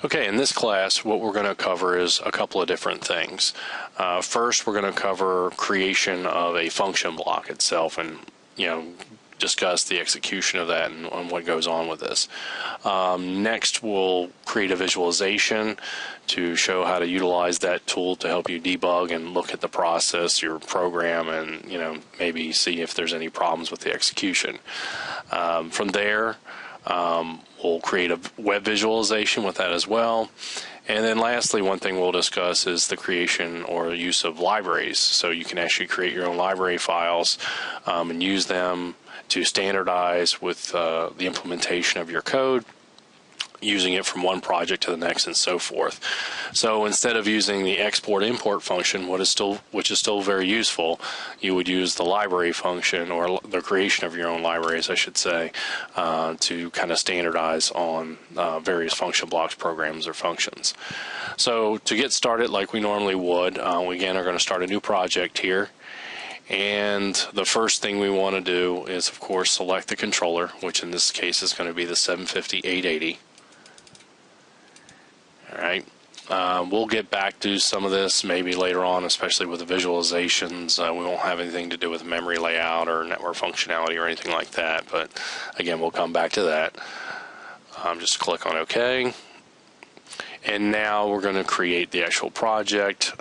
Okay, in this class, what we're going to cover is a couple of different things. First, we're going to cover creation of a function block itself, and discuss the execution of that and what goes on with this. Next, we'll create a visualization to show how to utilize that tool to help you debug and look at the process, your program, and maybe see if there's any problems with the execution. From there, we'll create a web visualization with that as well. And then lastly, one thing we'll discuss is the creation or use of libraries. So you can actually create your own library files and use them to standardize with the implementation of your code, using it from one project to the next and so forth. So instead of using the export-import function, which is still very useful, you would use the library function, or the creation of your own libraries, I should say, to kind of standardize on various function blocks, programs, or functions. So to get started like we normally would, we again are going to start a new project here. And the first thing we want to do is, of course, select the controller, which in this case is going to be the 750-880. All right, we'll get back to some of this maybe later on, especially with the visualizations. We won't have anything to do with memory layout or network functionality or anything like that, but again, we'll come back to that. Just click on OK. And now we're going to create the actual project.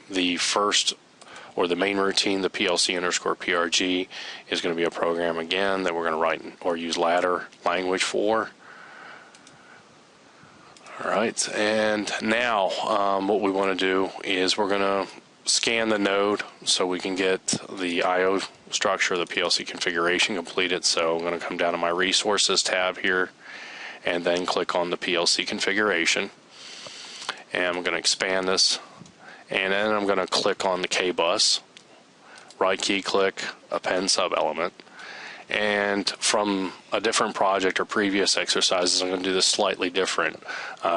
The first, or the main routine, the PLC_PRG, is going to be a program again that we're going to write or use ladder language for. All right, and now what we want to do is we're going to scan the node so we can get the I/O structure, the PLC configuration completed. So I'm going to come down to my Resources tab here and then click on the PLC configuration. And I'm going to expand this, and then I'm going to click on the K-bus, right-key click, append sub-element. And from a different project or previous exercises, I'm going to do this slightly different.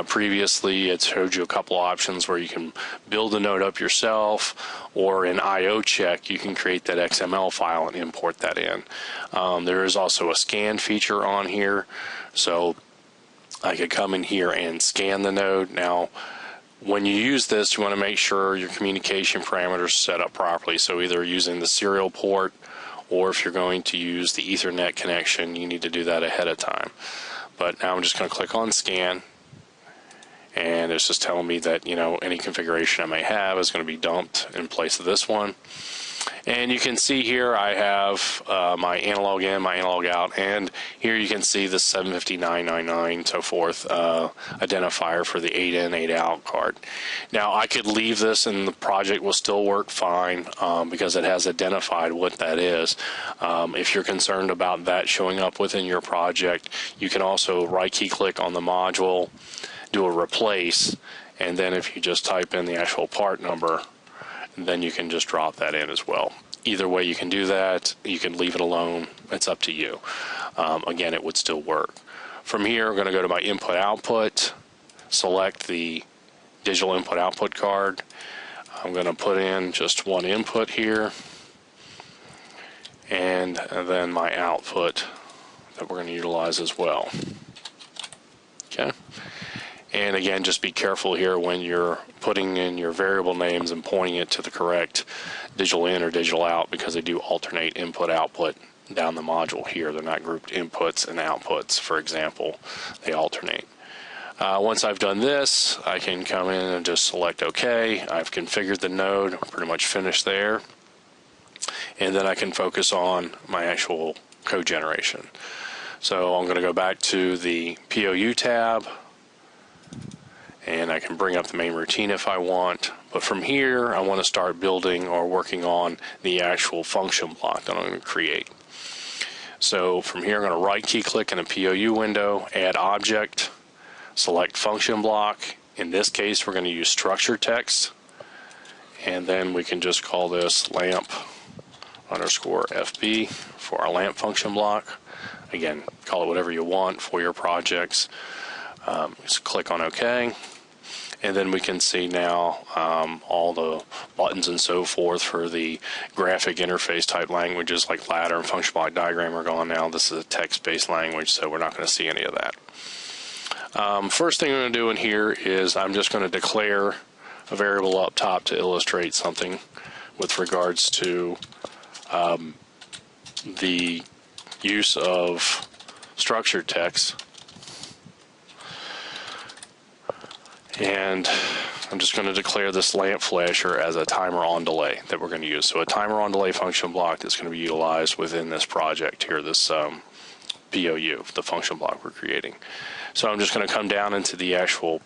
Previously, it showed you a couple options where you can build the node up yourself, or in I/O check, you can create that XML file and import that in. There is also a scan feature on here, so I could come in here and scan the node. Now, when you use this, you want to make sure your communication parameters are set up properly. So either using the serial port, or if you're going to use the Ethernet connection, you need to do that ahead of time. But now I'm just going to click on scan, and it's just telling me that any configuration I may have is going to be dumped in place of this one. And you can see here I have my analog in, my analog out, and here you can see the 75999 so forth identifier for the 8 in, 8 out card. Now I could leave this and the project will still work fine because it has identified what that is. If you're concerned about that showing up within your project, you can also right-key click on the module, do a replace, and then if you just type in the actual part number, then you can just drop that in as well. Either way you can do that. You can leave it alone. It's up to you. Again, it would still work. From here, I'm going to go to my input-output, select the digital input-output card. I'm going to put in just one input here, and then my output that we're going to utilize as well. Okay. And again, just be careful here when you're putting in your variable names and pointing it to the correct digital in or digital out, because they do alternate input-output down the module here. They're not grouped inputs and outputs, for example. They alternate. Once I've done this, I can come in and just select OK. I've configured the node, pretty much finished there. And then I can focus on my actual code generation. So I'm going to go back to the POU tab, and I can bring up the main routine if I want. But from here, I want to start building or working on the actual function block that I'm going to create. So from here, I'm going to right-key click in the POU window, add object, select function block. In this case, we're going to use structure text. And then we can just call this lamp_FB for our lamp function block. Again, call it whatever you want for your projects. Just click on OK. And then we can see now all the buttons and so forth for the graphic interface type languages like ladder and function block diagram are gone now. This is a text-based language, so we're not going to see any of that. First thing I'm going to do in here is I'm just going to declare a variable up top to illustrate something with regards to the use of structured text. And I'm just going to declare this lamp flasher as a timer on delay that we're going to use. So a timer on delay function block that's going to be utilized within this project here, this POU, the function block we're creating. So I'm just going to come down into the actual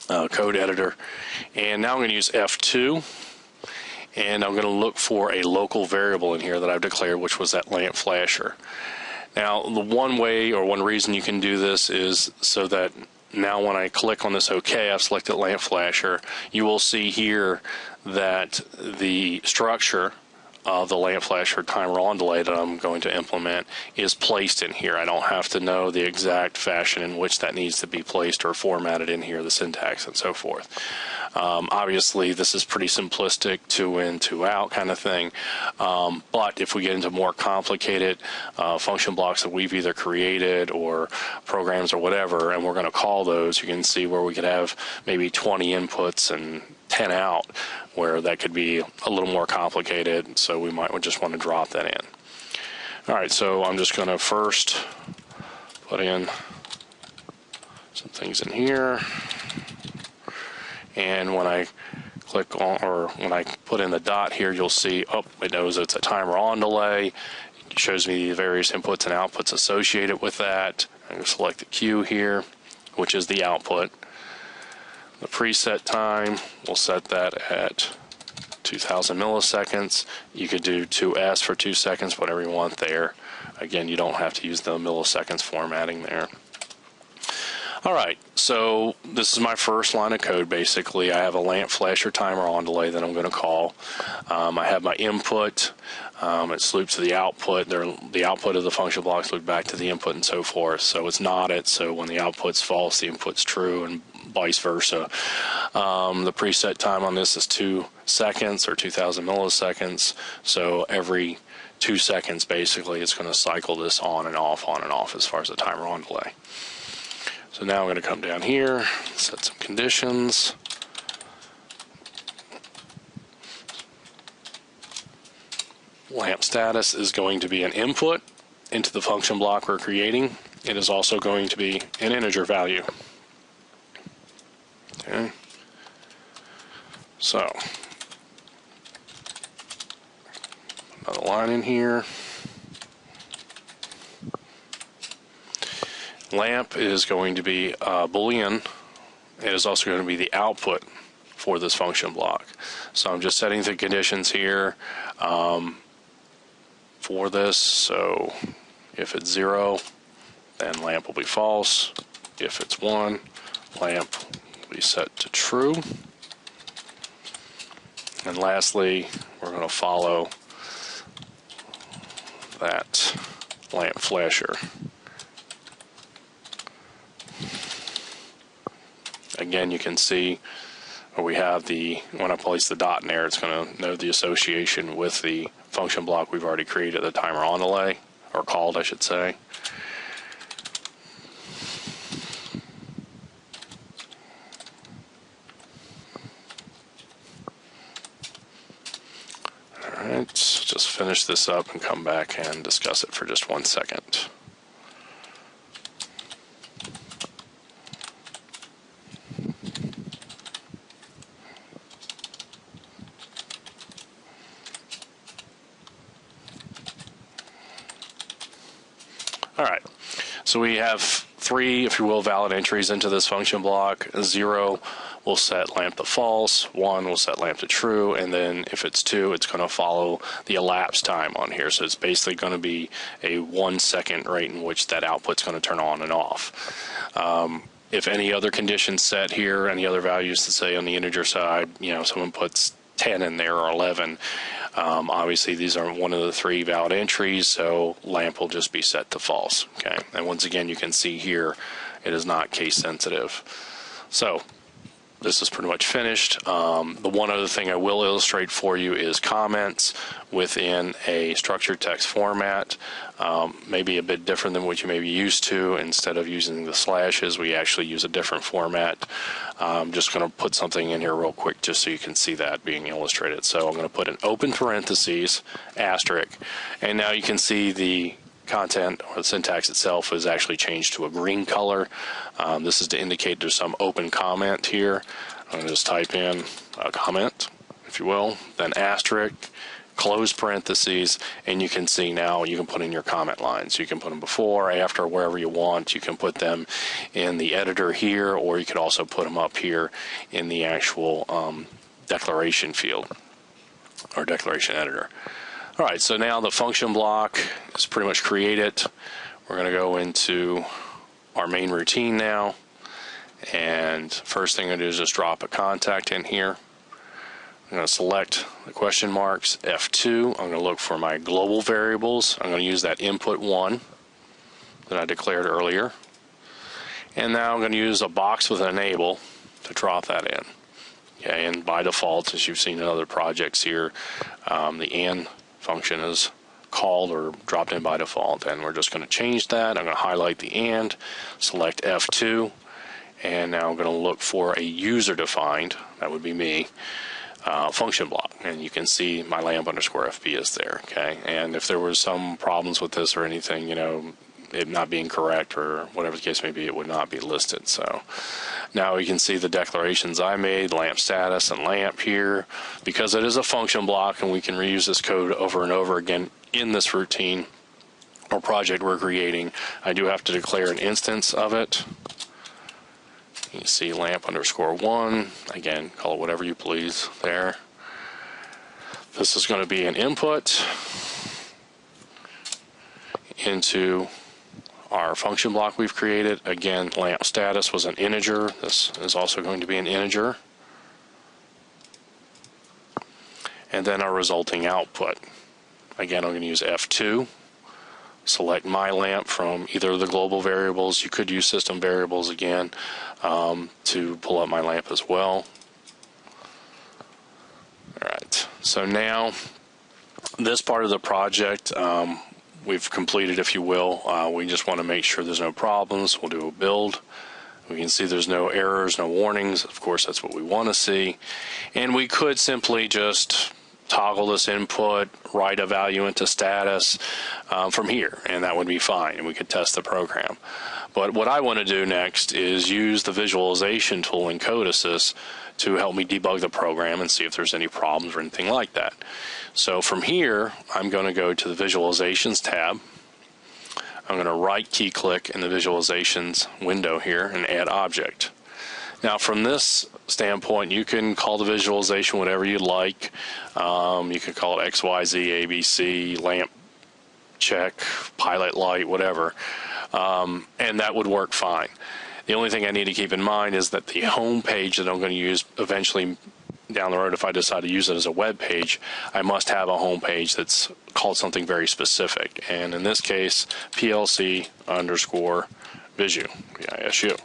code editor, and now I'm going to use F2, and I'm going to look for a local variable in here that I've declared, which was that lamp flasher. Now, the one way or one reason you can do this is so that now when I click on this OK, I've selected lamp flasher, you will see here that the structure of the lamp flasher timer on delay that I'm going to implement is placed in here. I don't have to know the exact fashion in which that needs to be placed or formatted in here, the syntax and so forth. Obviously, this is pretty simplistic, two in, two out kind of thing. But if we get into more complicated function blocks that we've either created or programs or whatever, and we're going to call those, you can see where we could have maybe 20 inputs and 10 out, where that could be a little more complicated, so we might just want to drop that in. All right, so I'm just going to first put in some things in here, and when I click on, or when I put in the dot here, you'll see, oh, it knows it's a timer on delay. It shows me the various inputs and outputs associated with that. I'm going to select the Q here, which is the output. The preset time, we'll set that at 2000 milliseconds. You could do 2S for 2 seconds, whatever you want there. Again, you don't have to use the milliseconds formatting there. All right, so this is my first line of code, basically. I have a lamp flasher timer on delay that I'm going to call. I have my input. It's looped to the output. The output of the function blocks loop back to the input and so forth. So it's not it. So when the output's false, the input's true, and vice versa. The preset time on this is 2 seconds or 2000 milliseconds. So every 2 seconds, basically, it's going to cycle this on and off as far as the timer on delay. So now I'm going to come down here, set some conditions. Lamp status is going to be an input into the function block we're creating. It is also going to be an integer value. Okay. So, another line in here. Lamp is going to be a Boolean. It is also going to be the output for this function block. So I'm just setting the conditions here for this. So if it's 0, then lamp will be false. If it's 1, lamp will be set to true. And lastly, we're going to follow that lamp flasher. Again, you can see where we have the, when I place the dot in there, it's going to know the association with the function block we've already created, the timer on delay, or called, I should say. All right, so just finish this up and come back and discuss it for just 1 second. All right, so we have 3, if you will, valid entries into this function block. 0 will set lamp to false, 1 will set lamp to true, and then if it's 2, it's going to follow the elapsed time on here. So it's basically going to be a 1 second rate in which that output's going to turn on and off. If any other conditions set here, any other values to say on the integer side, you know, someone puts 10 in there or 11, obviously these are one of the 3 valid entries, so lamp will just be set to false. Okay, and once again, you can see here it is not case sensitive. So this is pretty much finished. The one other thing I will illustrate for you is comments within a structured text format. Maybe a bit different than what you may be used to. Instead of using the slashes, we actually use a different format. I'm just going to put something in here real quick just so you can see that being illustrated. So I'm going to put an open parentheses, asterisk, and now you can see the content or the syntax itself is actually changed to a green color. This is to indicate there's some open comment here. I'm going to just type in a comment, if you will, then asterisk, close parentheses, and you can see now you can put in your comment lines. You can put them before, after, wherever you want. You can put them in the editor here, or you could also put them up here in the actual declaration field or declaration editor. All right, so now the function block is pretty much created. We're going to go into our main routine now. And first thing I'm going to do is just drop a contact in here. I'm going to select the question marks, F2. I'm going to look for my global variables. I'm going to use that input 1 that I declared earlier. And now I'm going to use a box with an enable to drop that in. Okay, and by default, as you've seen in other projects here, the and function is called or dropped in by default, and we're just going to change that. I'm going to highlight the and, select F2, and now I'm going to look for a user-defined, that would be me, function block, and you can see my lamp_FP is there. Okay, and if there was some problems with this or anything, you know, it not being correct or whatever the case may be, it would not be listed. So now you can see the declarations I made, lamp status and lamp here, because it is a function block and we can reuse this code over and over again in this routine or project we're creating. I do have to declare an instance of it. You can see lamp_1, again, call it whatever you please there. This is going to be an input into our function block we've created. Again, lamp status was an integer. This is also going to be an integer. And then our resulting output. Again, I'm going to use F2. Select my lamp from either of the global variables. You could use system variables again to pull up my lamp as well. All right, so now this part of the project we've completed, if you will. We just want to make sure there's no problems. We'll do a build. We can see there's no errors, no warnings. Of course, that's what we want to see. And we could simply just toggle this input, write a value into status from here, and that would be fine, and we could test the program. But what I want to do next is use the visualization tool in CODESYS to help me debug the program and see if there's any problems or anything like that. So from here, I'm going to go to the Visualizations tab. I'm going to right-key click in the Visualizations window here and add object. Now from this standpoint, you can call the visualization whatever you'd like. You can call it XYZ, ABC, lamp check, pilot light, whatever. And that would work fine. The only thing I need to keep in mind is that the home page that I'm going to use eventually down the road, if I decide to use it as a web page, I must have a home page that's called something very specific. And in this case, PLC_Visu, V-I-S-U.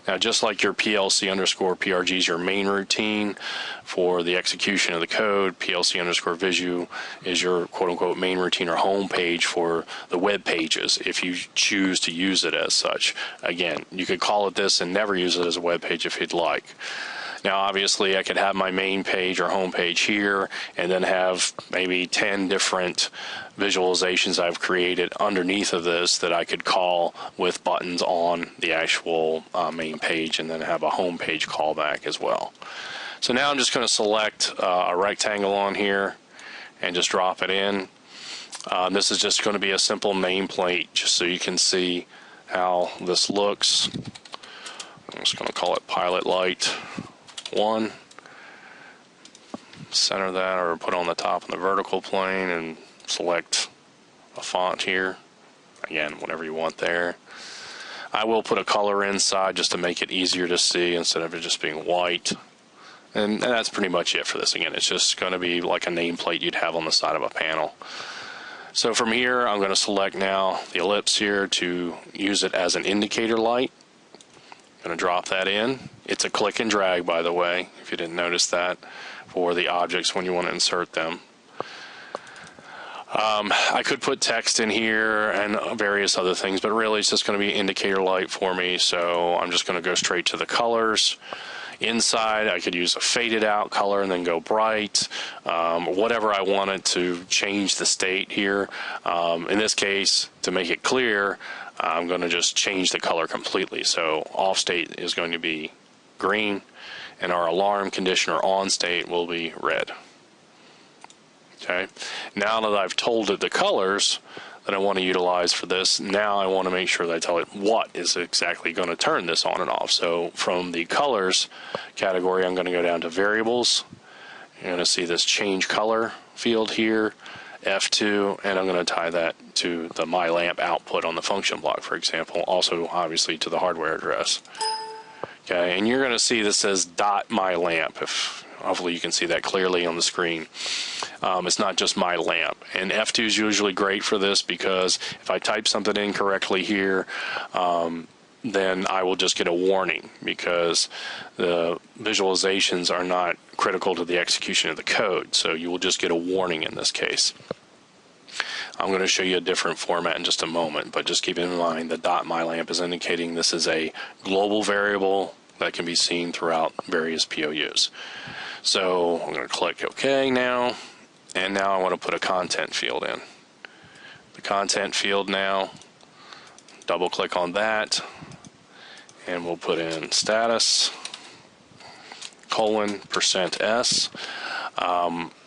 Now, just like your PLC_PRG is your main routine for the execution of the code, PLC_Visu is your quote-unquote main routine or home page for the web pages if you choose to use it as such. Again, you could call it this and never use it as a web page if you'd like. Now, obviously, I could have my main page or home page here and then have maybe 10 different visualizations I've created underneath of this that I could call with buttons on the actual main page and then have a home page callback as well. So now I'm just going to select a rectangle on here and just drop it in. This is just going to be a simple nameplate just so you can see how this looks. I'm just going to call it Pilot Light 1. Center that or put on the top on the vertical plane and select a font here. Again, whatever you want there. I will put a color inside just to make it easier to see instead of it just being white. And that's pretty much it for this. Again, it's just going to be like a nameplate you'd have on the side of a panel. So from here, I'm going to select now the ellipse here to use it as an indicator light. going to drop that in. It's a click and drag, by the way, if you didn't notice that, for the objects when you want to insert them. I could put text in here and various other things, but really it's just going to be indicator light for me, so I'm just going to go straight to the colors. Inside, I could use a faded out color and then go bright, whatever I wanted to change the state here. In this case, to make it clear, I'm going to just change the color completely. So off state is going to be green, and our alarm condition or on state will be red. Okay. Now that I've told it the colors that I want to utilize for this, now I want to make sure that I tell it what is exactly going to turn this on and off. So from the colors category, I'm going to go down to variables. You're going to see this change color field here, F2, and I'm going to tie that to the my lamp output on the function block, for example, also obviously to the hardware address. Okay, and you're going to see this says dot my lamp. Hopefully you can see that clearly on the screen. It's not just my lamp. And F2 is usually great for this because if I type something incorrectly here, then I will just get a warning because the visualizations are not critical to the execution of the code. So you will just get a warning in this case. I'm going to show you a different format in just a moment, but just keep in mind the dot my lamp is indicating this is a global variable that can be seen throughout various POUs. So I'm going to click OK now, and now I want to put a content field in. The content field now, double click on that, and we'll put in status %s.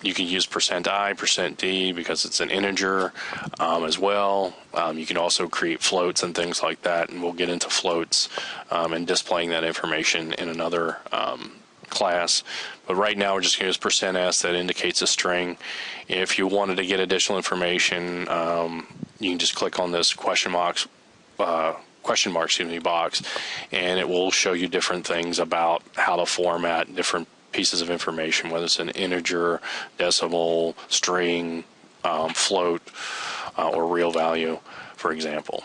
You can use %i, %d because it's an integer as well. You can also create floats and things like that, and we'll get into floats and displaying that information in another class. But right now we're just going to use %s that indicates a string. If you wanted to get additional information, you can just click on this question mark box, and it will show you different things about how to format different pieces of information, whether it's an integer, decimal, string, float, or real value, for example.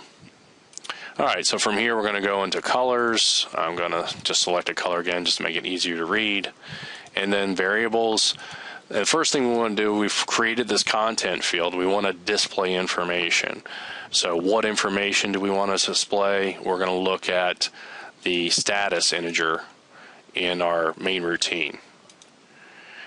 All right, so from here we're going to go into colors. I'm going to just select a color again just to make it easier to read. And then variables. The first thing we want to do, we've created this content field. We want to display information. So what information do we want to display? We're going to look at the status integer in our main routine.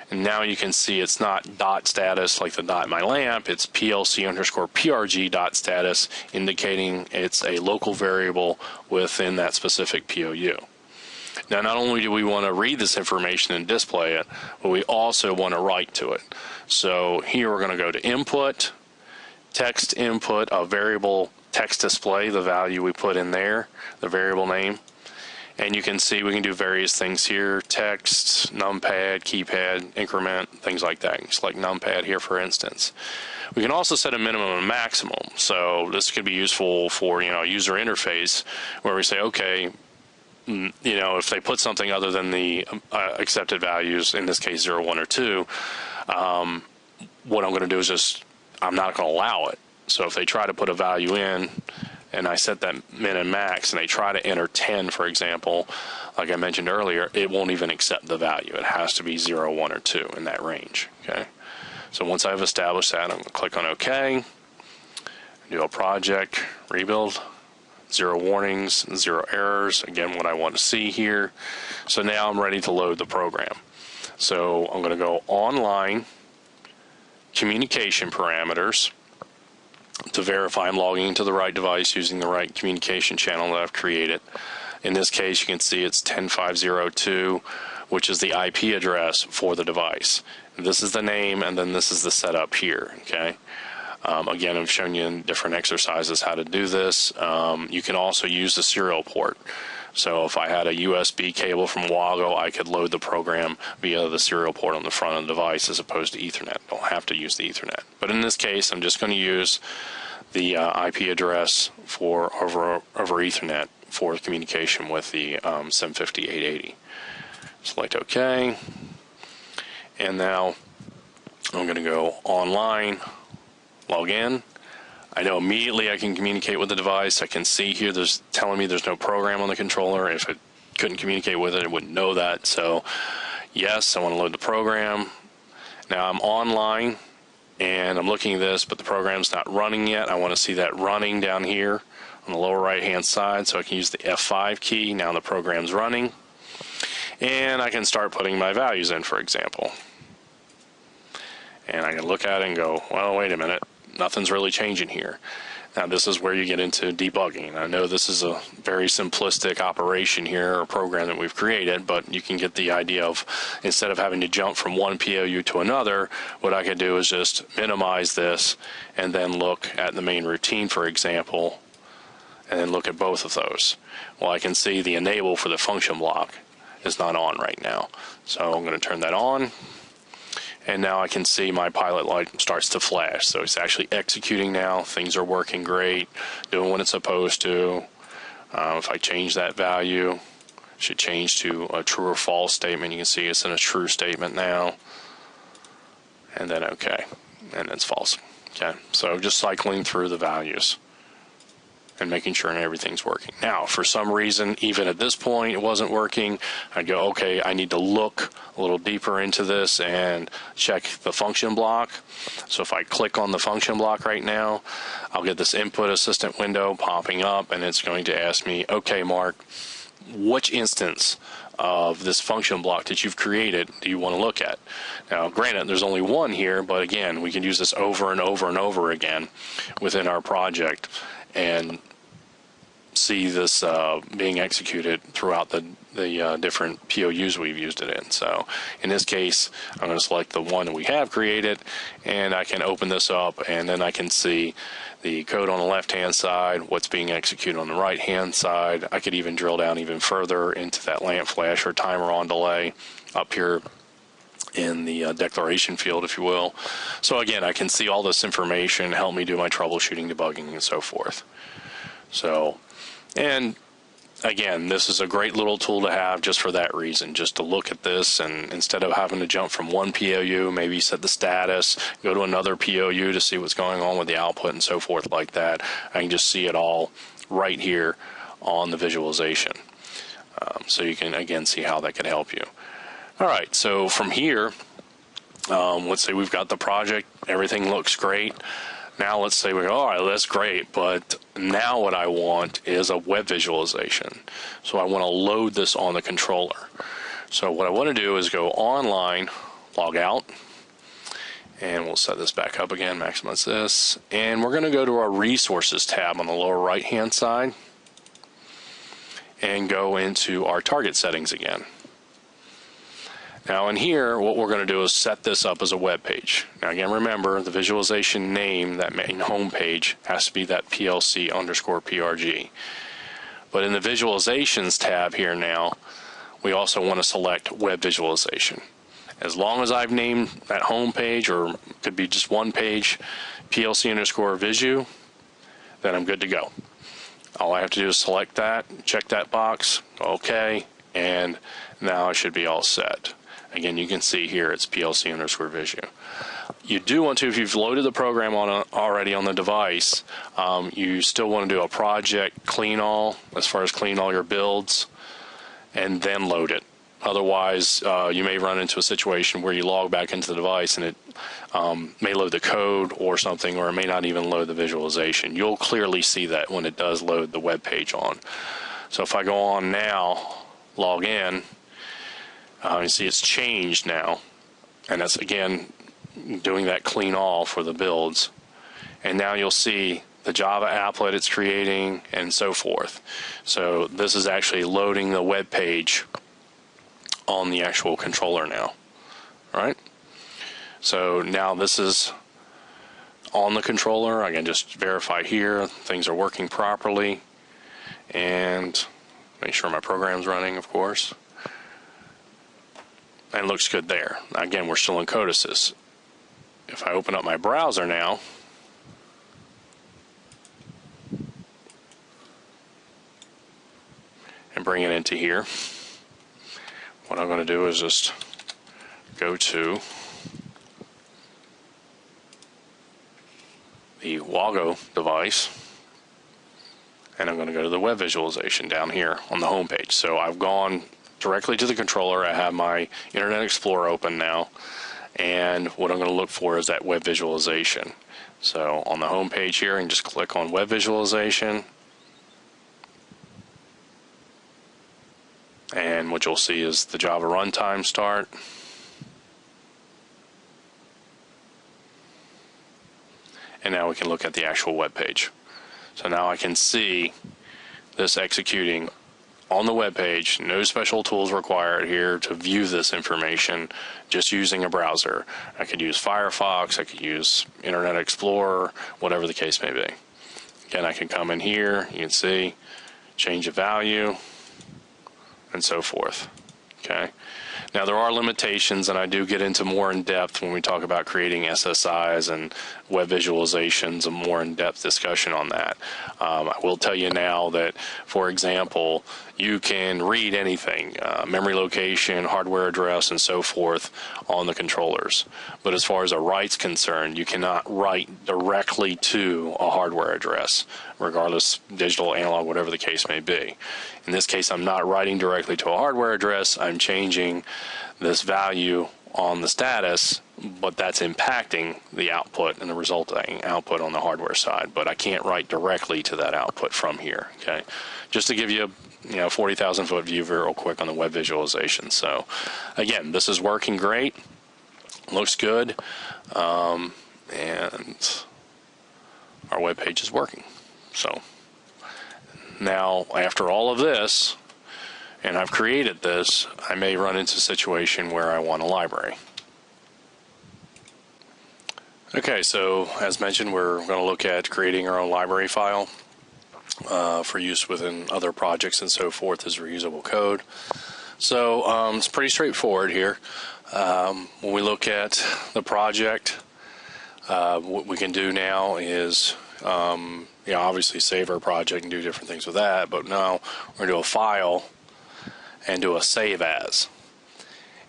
And now you can see it's not dot status like the dot my lamp, it's PLC_PRG dot status, indicating it's a local variable within that specific POU. Now, not only do we want to read this information and display it, but we also want to write to it. So here we're going to go to input, text input, a variable text display, the value we put in there, the variable name. And you can see we can do various things here, text, numpad, keypad, increment, things like that. You can select numpad here, for instance. We can also set a minimum and maximum. So this could be useful for, a user interface where we say, okay, if they put something other than the accepted values, in this case 0, 1, or 2, what I'm going to do is I'm not going to allow it. So if they try to put a value in, and I set that min and max, and they try to enter 10, for example, like I mentioned earlier, it won't even accept the value. It has to be 0, 1, or 2 in that range. Okay. So once I've established that, I'm going to click on OK, do a project, rebuild, 0 warnings, 0 errors, again, what I want to see here. So now I'm ready to load the program. So I'm going to go online, communication parameters, to verify I'm logging into the right device using the right communication channel that I've created. In this case, you can see it's 10502, which is the IP address for the device. This is the name, and then this is the setup here. Okay. Again, I've shown you in different exercises how to do this. You can also use the serial port. So if I had a USB cable from WAGO, I could load the program via the serial port on the front of the device as opposed to Ethernet. Don't have to use the Ethernet. But in this case, I'm just going to use the IP address for over Ethernet for communication with the 750-880. Select OK. And now I'm going to go online, log in. I know immediately I can communicate with the device. I can see here there's telling me there's no program on the controller. If it couldn't communicate with it, it wouldn't know that. So yes, I want to load the program. Now I'm online and I'm looking at this, but the program's not running yet. I want to see that running down here on the lower right hand side, so I can use the F5 key. Now the program's running, and I can start putting my values in, for example. And I can look at it and go, well, wait a minute, nothing's really changing here. Now this is where you get into debugging. I know this is a very simplistic operation here, or program that we've created, but you can get the idea of, instead of having to jump from one POU to another, what I could do is just minimize this and then look at the main routine, for example, and then look at both of those. Well, I can see the enable for the function block is not on right now. So I'm going to turn that on. And now I can see my pilot light starts to flash. So it's actually executing now. Things are working great, doing what it's supposed to. If I change that value, it should change to a true or false statement. You can see it's in a true statement now. And then okay, and it's false. Okay, so just cycling through the values and making sure everything's working. Now, for some reason, even at this point, it wasn't working. I'd go, okay, I need to look a little deeper into this and check the function block. So if I click on the function block right now, I'll get this input assistant window popping up, and it's going to ask me, okay, Mark, which instance of this function block that you've created do you want to look at? Now, granted, there's only one here, but again, we can use this over and over and over again within our project and see this being executed throughout the different POUs we've used it in. So in this case, I'm going to select the one that we have created, and I can open this up, and then I can see the code on the left-hand side, what's being executed on the right-hand side. I could even drill down even further into that lamp flash or timer on delay up here in the declaration field, if you will. So again, I can see all this information, help me do my troubleshooting, debugging, and so forth. So, and again, this is a great little tool to have just for that reason, just to look at this, and instead of having to jump from one POU, maybe set the status, go to another POU to see what's going on with the output and so forth like that, I can just see it all right here on the visualization. So you can, again, see how that could help you. All right, so from here, let's say we've got the project, everything looks great. Now let's say we go, all right, that's great, but now what I want is a web visualization. So I want to load this on the controller. So what I want to do is go online, log out, and we'll set this back up again, maximize this, and we're going to go to our resources tab on the lower right hand side and go into our target settings again. Now in here, what we're going to do is set this up as a web page. Now again, remember, the visualization name, that main home page, has to be that PLC_PRG. But in the visualizations tab here now, we also want to select web visualization. As long as I've named that home page, or it could be just one page, PLC_Visu, then I'm good to go. All I have to do is select that, check that box, okay, and now I should be all set. Again, you can see here it's PLC_Visu. You do want to, if you've loaded the program on already on the device, you still want to do a project clean all, as far as clean all your builds, and then load it. Otherwise, you may run into a situation where you log back into the device and it may load the code or something, or it may not even load the visualization. You'll clearly see that when it does load the web page on. So if I go on now, log in, you see it's changed now, and that's again doing that clean all for the builds. And now you'll see the Java applet it's creating and so forth. So this is actually loading the web page on the actual controller now. All right. So now this is on the controller. I can just verify here things are working properly and make sure my program's running, of course. And it looks good there. Again, we're still in CODESYS. If I open up my browser now, and bring it into here, what I'm going to do is just go to the WAGO device, and I'm going to go to the web visualization down here on the home page. So I've gone directly to the controller. I have my Internet Explorer open now, and what I'm going to look for is that web visualization. So on the home page here, and just click on web visualization, and what you'll see is the Java runtime start. And now we can look at the actual web page. So now I can see this executing on the web page. No special tools required here to view this information, just using a browser. I could use Firefox, I could use Internet Explorer, whatever the case may be. Again, I can come in here, you can see, change the value, and so forth. Okay. Now there are limitations, and I do get into more in depth when we talk about creating SSIs and web visualizations, a more in-depth discussion on that. I will tell you now that, for example, you can read anything, memory location, hardware address, and so forth on the controllers. But as far as a write's concerned, you cannot write directly to a hardware address, regardless, digital, analog, whatever the case may be. In this case, I'm not writing directly to a hardware address. I'm changing this value on the status, but that's impacting the output and the resulting output on the hardware side. But I can't write directly to that output from here. Okay, just to give you a 40,000 foot view real quick on the web visualization. So again, this is working great, looks good, and our web page is working. So now, after all of this, and I've created this, I may run into a situation where I want a library. Okay, so as mentioned, we're going to look at creating our own library file for use within other projects and so forth as reusable code. So it's pretty straightforward here. When we look at the project, what we can do now is obviously save our project and do different things with that, but now we're going to do a file and do a save as.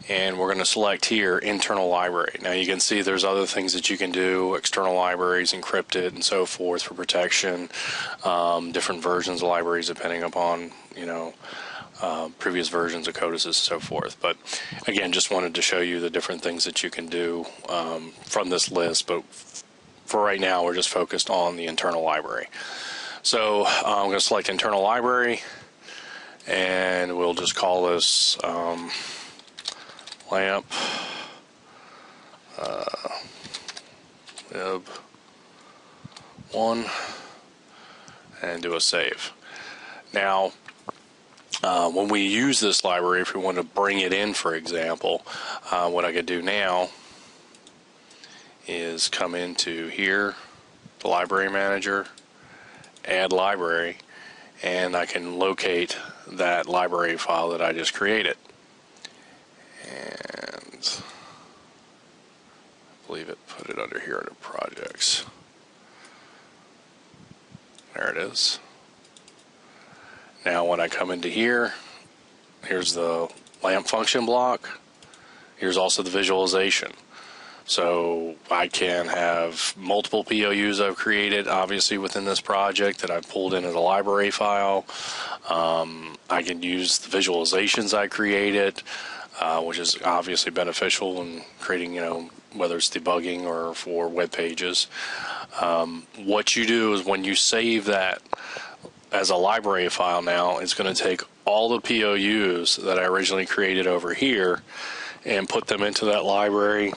And we're going to select here internal library. Now you can see there's other things that you can do, external libraries, encrypted and so forth for protection, different versions of libraries depending upon previous versions of CODESYS and so forth. But again, just wanted to show you the different things that you can do from this list, but for right now we're just focused on the internal library. So I'm going to select internal library, and we'll just call this lamp lib 1 and do a save. Now when we use this library, if we want to bring it in, for example, what I could do now is come into here, the library manager, add library, and I can locate that library file that I just created. And I believe it put it under here under projects. There it is. Now when I come into here, here's the lamp function block. Here's also the visualization. So I can have multiple POUs I've created, obviously, within this project that I've pulled in as a library file. I can use the visualizations I created, which is obviously beneficial in creating, whether it's debugging or for web pages. What you do is when you save that as a library file now, it's going to take all the POUs that I originally created over here and put them into that library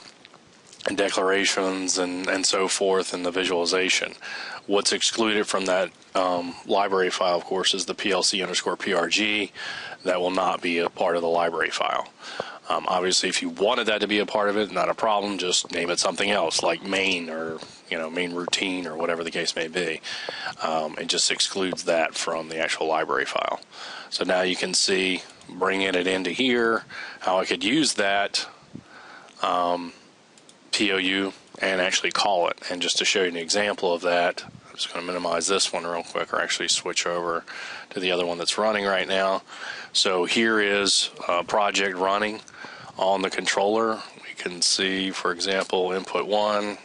and declarations and so forth in the visualization. What's excluded from that library file, of course, is the PLC_PRG. That will not be a part of the library file. Obviously, if you wanted that to be a part of it, not a problem. Just name it something else, like main or main routine or whatever the case may be. It just excludes that from the actual library file. So now you can see, bringing it into here, how I could use that POU and actually call it. And just to show you an example of that, I'm just going to minimize this one real quick, or actually switch over to the other one that's running right now. So here is a project running on the controller. We can see, for example, input 1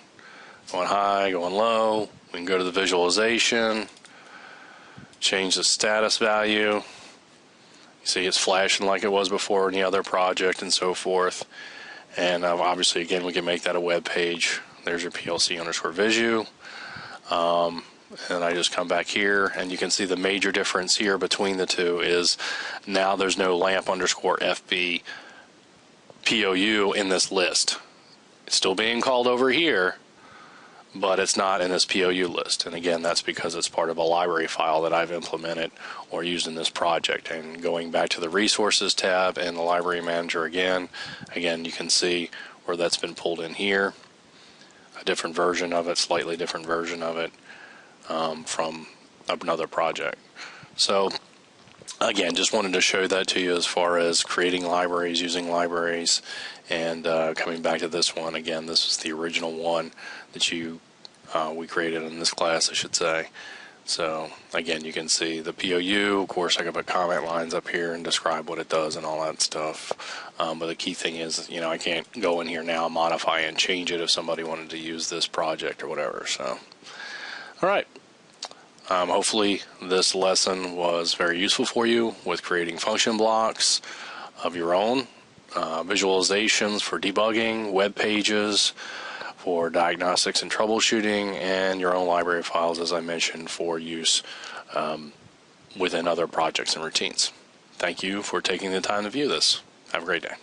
going high, going low. We can go to the visualization, change the status value. You see it's flashing like it was before in the other project and so forth. And obviously, again, we can make that a web page. There's your PLC_visu. And I just come back here, and you can see the major difference here between the two is now there's no lamp_FB POU in this list. It's still being called over here, but it's not in this POU list. And again, that's because it's part of a library file that I've implemented or used in this project. And going back to the Resources tab and the Library Manager again, you can see where that's been pulled in here. A different version of it, slightly different version of it. From another project. So again, just wanted to show that to you as far as creating libraries, using libraries, and coming back to this one. Again, this is the original one that we created in this class, I should say. So again, you can see the POU. Of course, I can put comment lines up here and describe what it does and all that stuff. But the key thing is, I can't go in here now, modify and change it if somebody wanted to use this project or whatever. So. All right. Hopefully this lesson was very useful for you with creating function blocks of your own, visualizations for debugging, web pages for diagnostics and troubleshooting, and your own library files, as I mentioned, for use within other projects and routines. Thank you for taking the time to view this. Have a great day.